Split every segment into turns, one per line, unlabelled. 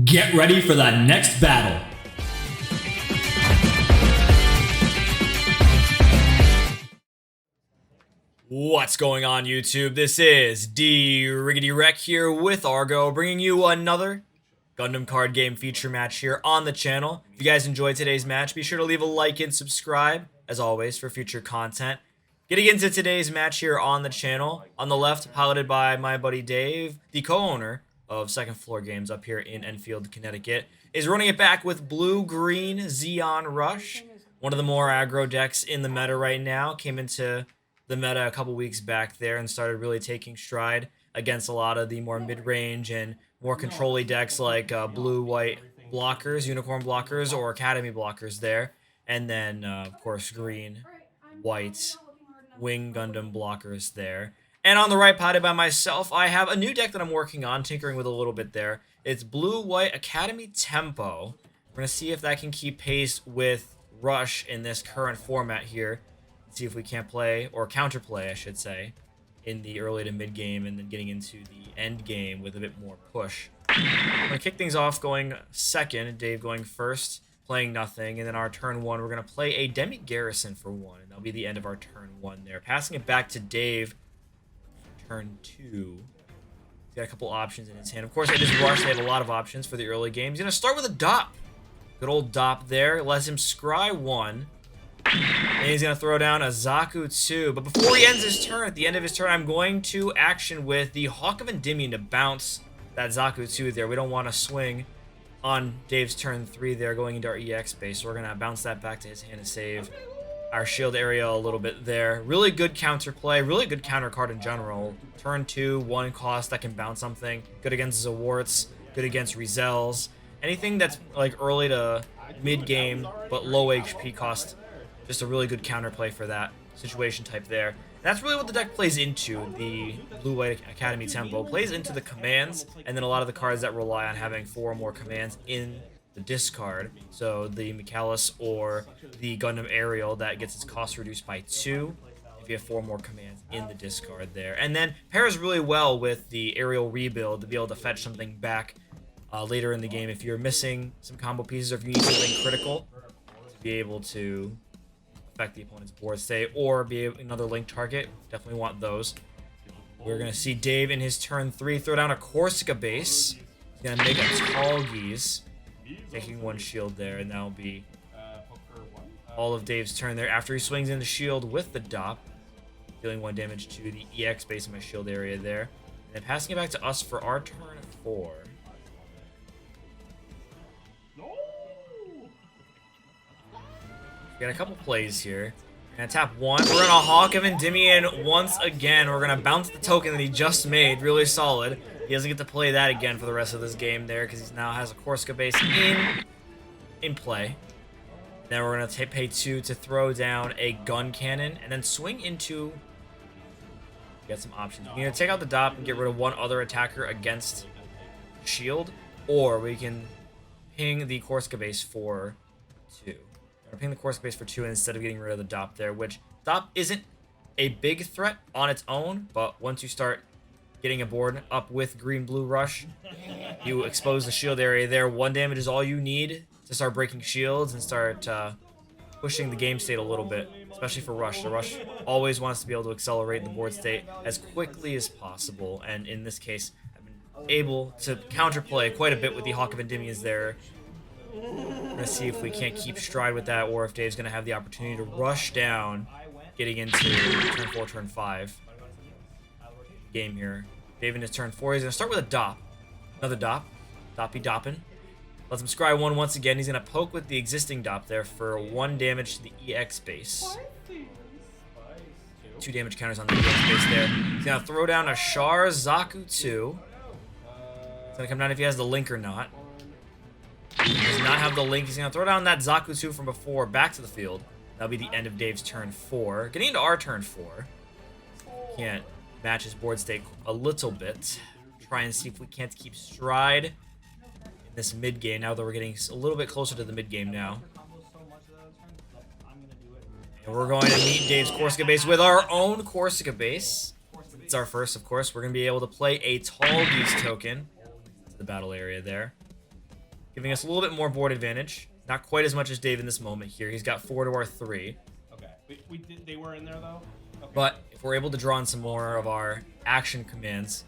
Get ready for the next battle. What's going on, YouTube? This is D-Riggedy Wreck here with Argo, bringing you another Gundam Card Game feature match here on the channel. If you guys enjoyed today's match, be sure to leave a like and subscribe, as always, for future content. Getting into today's match here on the channel, on the left, piloted by my buddy Dave, the co-owner of Second Floor Games up here in Enfield, Connecticut, is running it back with Blue Green Zeon Rush, one of the more aggro decks in the meta right now. Came into the meta a couple weeks back there and started really taking stride against a lot of the more mid-range and more control-y decks like blue-white blockers, unicorn blockers, or academy blockers there. And then, of course, green-white wing Gundam blockers there. And on the right, potted by myself, I have a new deck that I'm working on, tinkering with a little bit there. It's blue-white Academy Tempo. We're going to see if that can keep pace with Rush in this current format here. See if we can't play, or counterplay, I should say, in the early to mid game, and then getting into the end game with a bit more push. I'm going to kick things off going second, Dave going first, playing nothing, and then our turn one, we're going to play a Demi Garrison for one, and that'll be the end of our turn one there. Passing it back to Dave, turn two. He's got a couple options in his hand. Of course, it is Rush, they have a lot of options for the early game. He's going to start with a Dop. Good old Dop there, lets him scry one. And he's going to throw down a Zaku 2. But before he ends his turn, at the end of his turn, I'm going to action with the Hawk of Endymion to bounce that Zaku 2 there. We don't want to swing on Dave's turn 3 there going into our EX base. So we're going to bounce that back to his hand to save our shield area a little bit there. Really good counterplay, really good counter card in general. Turn 2, 1 cost that can bounce something. Good against Zawarts, good against Rizels. Anything that's like early to mid game but low HP cost. Just a really good counterplay for that situation type there. And that's really what the deck plays into. The Blue-White Academy Tempo plays into the commands, and then a lot of the cards that rely on having 4 or more commands in the discard. So the Michaelis or the Gundam Aerial that gets its cost reduced by 2 if you have 4 more commands in the discard there. And then pairs really well with the Aerial Rebuild to be able to fetch something back later in the game if you're missing some combo pieces or if you need something critical to be able to affect the opponent's board state or be another link target. Definitely want those. We're going to see Dave in his turn 3 throw down a Corsica base. He's going to make a Talgies, taking 1 shield there, and that'll be all of Dave's turn there. After he swings in the shield with the Dop, dealing 1 damage to the EX base in my shield area there. And then passing it back to us for our turn 4. We got a couple plays here. We're gonna tap 1. We're gonna Hawk of Endymion once again. We're gonna bounce the token that he just made. Really solid. He doesn't get to play that again for the rest of this game there because he now has a Corsica base in play. Then we're gonna pay 2 to throw down a gun cannon and then swing into. Get some options. We can take out the Dop and get rid of 1 other attacker against shield, or we can ping the Corsica base for 2. We're paying the Corsica base for 2 instead of getting rid of the Dop there, which Dop isn't a big threat on its own, but once you start getting a board up with Green-Blue Rush, you expose the shield area there. 1 damage is all you need to start breaking shields and start pushing the game state a little bit, especially for Rush. The Rush always wants to be able to accelerate the board state as quickly as possible, and in this case, I've been able to counterplay quite a bit with the Hawk of Endymions there. We're going to see if we can't keep stride with that or if Dave's going to have the opportunity to rush down getting into turn 4, turn 5 game here. Dave in his turn 4, he's going to start with a Dop. Another Dop. Doppy Doppin. Lets him scry 1 once again. He's going to poke with the existing Dop there for 1 damage to the EX base. 2 damage counters on the EX base there. He's going to throw down a Char Zaku 2. It's going to come down if he has the link or not. He does not have the link. He's going to throw down that Zaku 2 from before back to the field. That'll be the end of Dave's turn 4. Getting into our turn 4. Can't match his board state a little bit. Try and see if we can't keep stride in this mid game now that we're getting a little bit closer to the mid game now. And we're going to meet Dave's Corsica base with our own Corsica base. It's our first, of course. We're going to be able to play a Talgies token to the battle area there. giving us a little bit more board advantage. Not quite as much as Dave in this moment here. He's got 4 to our 3.
Okay. They were in there though. Okay.
But if we're able to draw in some more of our action commands,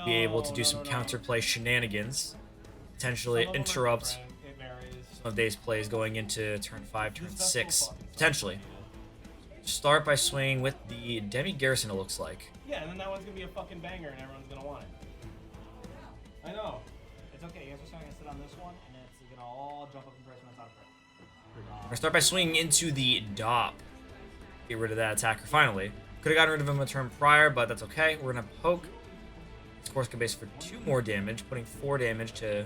be able to do some counterplay shenanigans, potentially interrupt some of Dave's plays going into turn 5, turn 6, potentially. Start by swinging with the Demi Garrison, it looks like.
Yeah, and then that one's gonna be a fucking banger, and everyone's gonna want it. I know.
It's okay. You guys are gonna sit on this one, and it's gonna all jump up in price when it's out of print.
We're gonna start by swinging into the Dop. Get rid of that attacker finally. Could have gotten rid of him a turn prior, but that's okay. We're gonna poke this Corsica base for 2 more damage, putting 4 damage to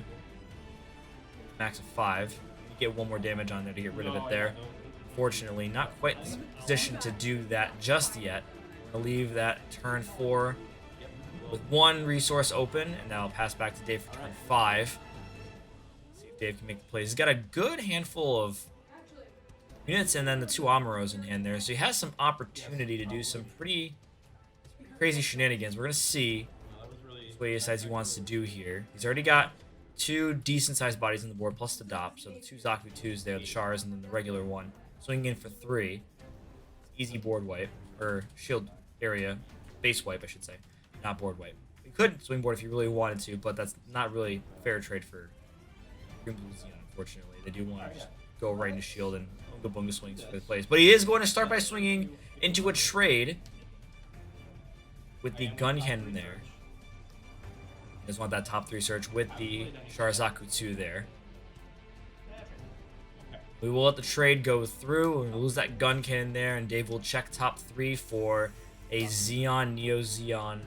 max of 5. You get 1 more damage on there to get rid of it there. Fortunately, not quite in the position to do that just yet. We're gonna leave that turn 4 with 1 resource open, and now I'll pass back to Dave for turn 5. See if Dave can make the plays. He's got a good handful of units and then the 2 Amuros in hand there, so he has some opportunity to do some pretty crazy shenanigans. We're gonna see what he decides he wants to do here. He's already got 2 decent sized bodies on the board plus the Dop, so the 2 Zaku 2s there, the Chars, and then the regular one. Swinging in for 3. Easy board wipe, or shield area, base wipe I should say, not board wipe. You could swing board if you really wanted to, but that's not really fair trade for Blue Green Zeon, unfortunately. They do want to just go right into shield and Unga Bunga swings for the plays. But he is going to start by swinging into a trade with the gun cannon there. He does want that top 3 search with the Char Zaku 2 there. We will let the trade go through, and we'll lose that gun cannon there, and Dave will check top 3 for a Zeon, Neo Zeon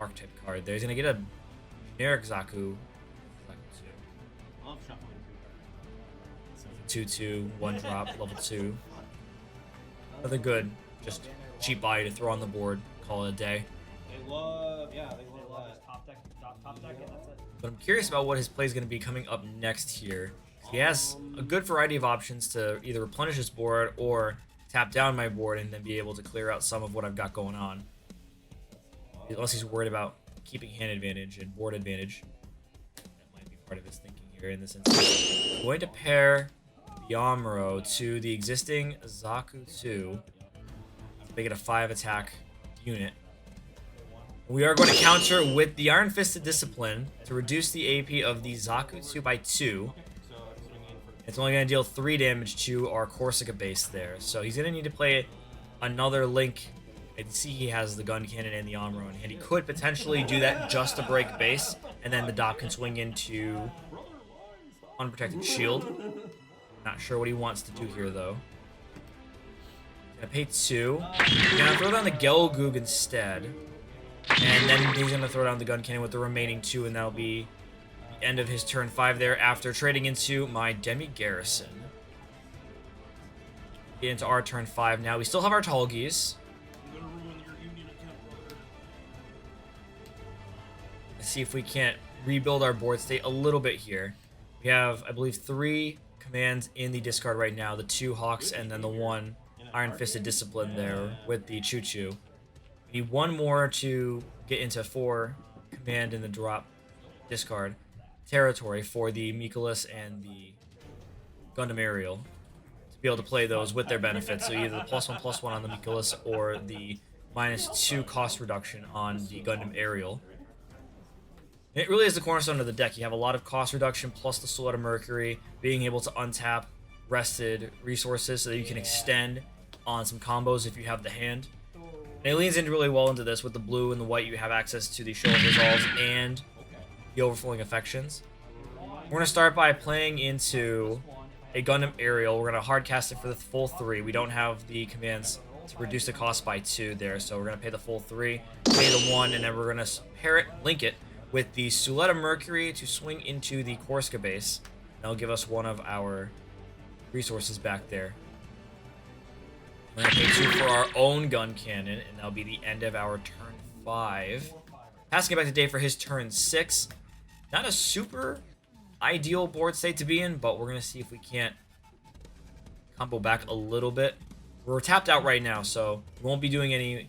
archetype card there. He's going to get a generic Zaku. 2/2, 1 drop, level 2. Another good, just cheap body to throw on the board, call it a day.
They love that.
Top deck, and that's it.
But I'm curious about what his play is going to be coming up next here. He has a good variety of options to either replenish his board or tap down my board and then be able to clear out some of what I've got going on. Unless he's worried about keeping hand advantage and board advantage. That might be part of his thinking here in this instance. I'm going to pair the Amuro to the existing Zaku 2 to make it a 5 attack unit. We are going to counter with the Iron Fisted Discipline to reduce the AP of the Zaku 2 by 2. It's only going to deal 3 damage to our Corsica base there. So he's going to need to play another Link. I can see he has the gun cannon and the Amuro in hand. He could potentially do that just to break base, and then the Dop can swing into unprotected shield. Not sure what he wants to do here, though. Gonna pay 2. Gonna throw down the Gelgoog instead. And then he's gonna throw down the gun cannon with the remaining 2, and that'll be the end of his turn 5 there after trading into my Demi Garrison. Get into our turn 5 now. We still have our Tallgeese. Let's see if we can't rebuild our board state a little bit here. We have, I believe, 3 commands in the discard right now. The 2 Hawks and then the 1 Iron Fisted Discipline there with the Choo Choo. We need 1 more to get into 4 command in the drop discard territory for the Mikolas and the Gundam Aerial to be able to play those with their benefits. So either the +1/+1 on the Mikolas or the -2 cost reduction on the Gundam Aerial. And it really is the cornerstone of the deck. You have a lot of cost reduction plus the Suletta Mercury, being able to untap rested resources so that you can extend on some combos if you have the hand. And it leans in really well into this with the blue and the white. You have access to the Show of Resolves and the Overflowing Affections. We're going to start by playing into a Gundam Aerial. We're going to hardcast it for the full 3. We don't have the commands to reduce the cost by 2 there, so we're going to pay the full 3, pay the 1, and then we're going to pair it, link it, with the Suletta Mercury to swing into the Corsica base. That'll give us one of our resources back there. We're going to pay 2 for our own gun cannon, and that'll be the end of our turn 5. Passing it back to Dave for his turn 6. Not a super ideal board state to be in, but we're going to see if we can't combo back a little bit. We're tapped out right now, so we won't be doing any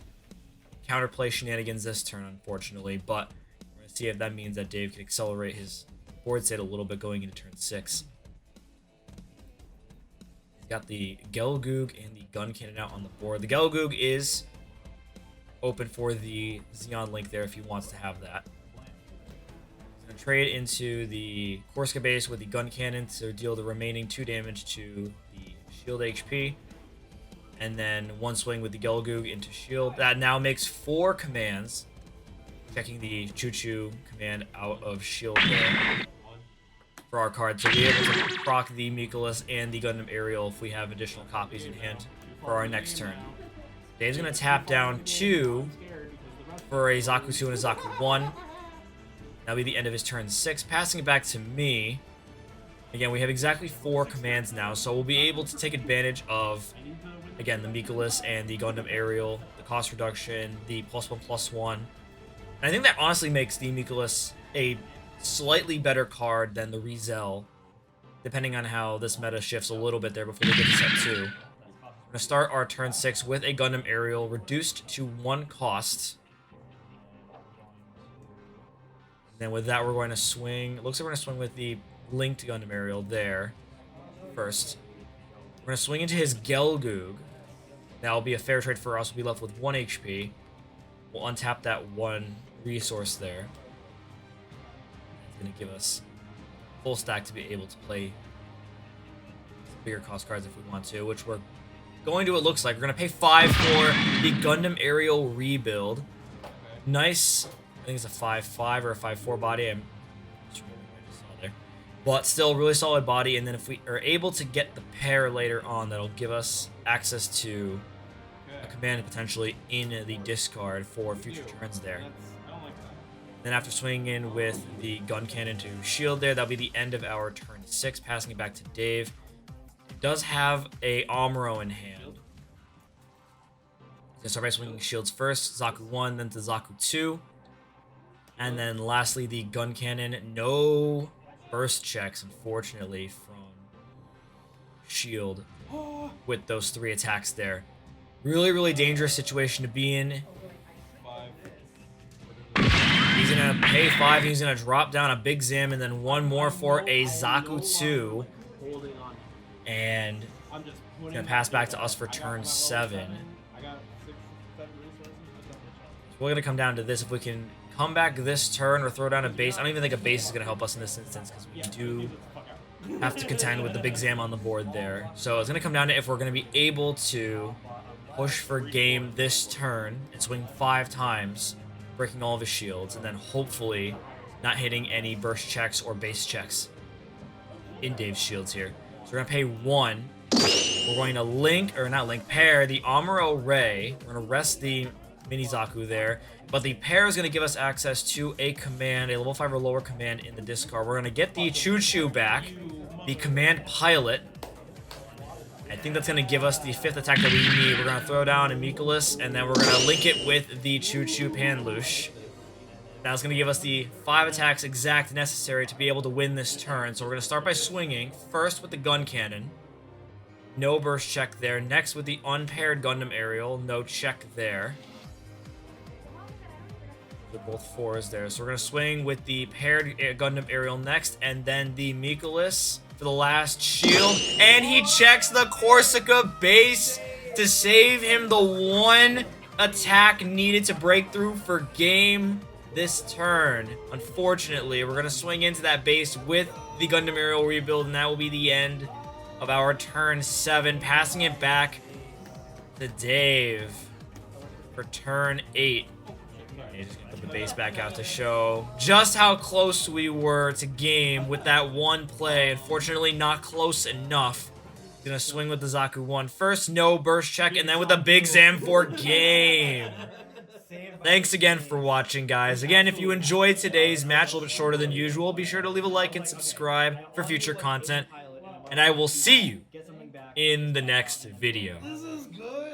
counterplay shenanigans this turn, unfortunately, but we're going to see if that means that Dave can accelerate his board state a little bit going into turn 6. He's got the Gelgoog and the Gun Cannon out on the board. The Gelgoog is open for the Zeon Link there if he wants to have that. He's going to trade into the Korska base with the Gun Cannon to deal the remaining 2 damage to the shield HP. And then 1 swing with the Gelgoog into shield. That now makes 4 commands. Checking the Choo Choo command out of shield there for our card to be able to proc the Mikolas and the Gundam Aerial if we have additional copies in hand for our next turn. Dave's going to tap down 2 for a Zaku 2 and a Zaku 1. That'll be the end of his turn 6. Passing it back to me. Again, we have exactly 4 commands now, so we'll be able to take advantage of, again, the Mikolas and the Gundam Aerial, the cost reduction, the +1/+1. And I think that honestly makes the Mikolas a slightly better card than the Rizel, depending on how this meta shifts a little bit there before we get to set 2. We're going to start our turn 6 with a Gundam Aerial reduced to 1 cost. Then with that, we're going to swing. It looks like we're going to swing with the linked Gundam Aerial there first. We're going to swing into his Gelgoog. That'll be a fair trade for us. We'll be left with 1 HP. We'll untap that 1 resource there. It's going to give us full stack to be able to play bigger cost cards if we want to, which we're going to, it looks like. We're going to pay 5 for the Gundam Aerial rebuild. Nice, I think it's a 5/5 or a 5/4 body. I'm not sure what I just saw there. But still, really solid body. And then if we are able to get the pair later on, that'll give us access to a command potentially in the discard for future turns there. Then after swinging in with the Gun Cannon to shield there, that'll be the end of our turn 6. Passing it back to Dave. Does have a Amuro in hand. Gonna start by swinging shields first. Zaku 1, then to Zaku 2. And then lastly, the Gun Cannon. No burst checks, unfortunately, from shield with those 3 attacks there. Really, really dangerous situation to be in. He's going to pay 5. He's going to drop down a Big Zim and then 1 more for a Zaku 2. And going to pass back to us for turn 7. We're going to come down to this. If we can come back this turn or throw down a base. I don't even think a base is going to help us in this instance because we do have to contend with the Big Zam on the board there. So it's going to come down to if we're going to be able to push for game this turn and swing 5 times, breaking all of his shields, and then hopefully not hitting any burst checks or base checks in Dave's shields here. So we're going to pay 1. We're going to link, or not link, pair the Amuro Ray. We're going to rest the Mini Zaku there. But the pair is going to give us access to a command, a level 5 or lower command in the discard. We're going to get the Choo Choo back, the Command Pilot. I think that's going to give us the 5th attack that we need. We're going to throw down a Mikolas, and then we're going to link it with the Choo Choo Panlush. That's going to give us the 5 attacks exact necessary to be able to win this turn. So we're going to start by swinging, first with the Gun Cannon. No burst check there. Next with the unpaired Gundam Aerial. No check there. They're both 4s there. So we're going to swing with the paired Gundam Aerial next, and then the Mikolas for the last shield. And he checks the Corsica base to save him the 1 attack needed to break through for game this turn. Unfortunately, we're going to swing into that base with the Gundam Aerial rebuild, and that will be the end of our turn 7. Passing it back to Dave for turn 8. Just gonna put the base back out to show just how close we were to game with that 1 play. Unfortunately, not close enough. Gonna swing with the Zaku 1 first, no burst check, and then with the Big Zam for game. Thanks again for watching, guys. Again, if you enjoyed today's match, a little bit shorter than usual, be sure to leave a like and subscribe for future content. And I will see you in the next video.
This is good.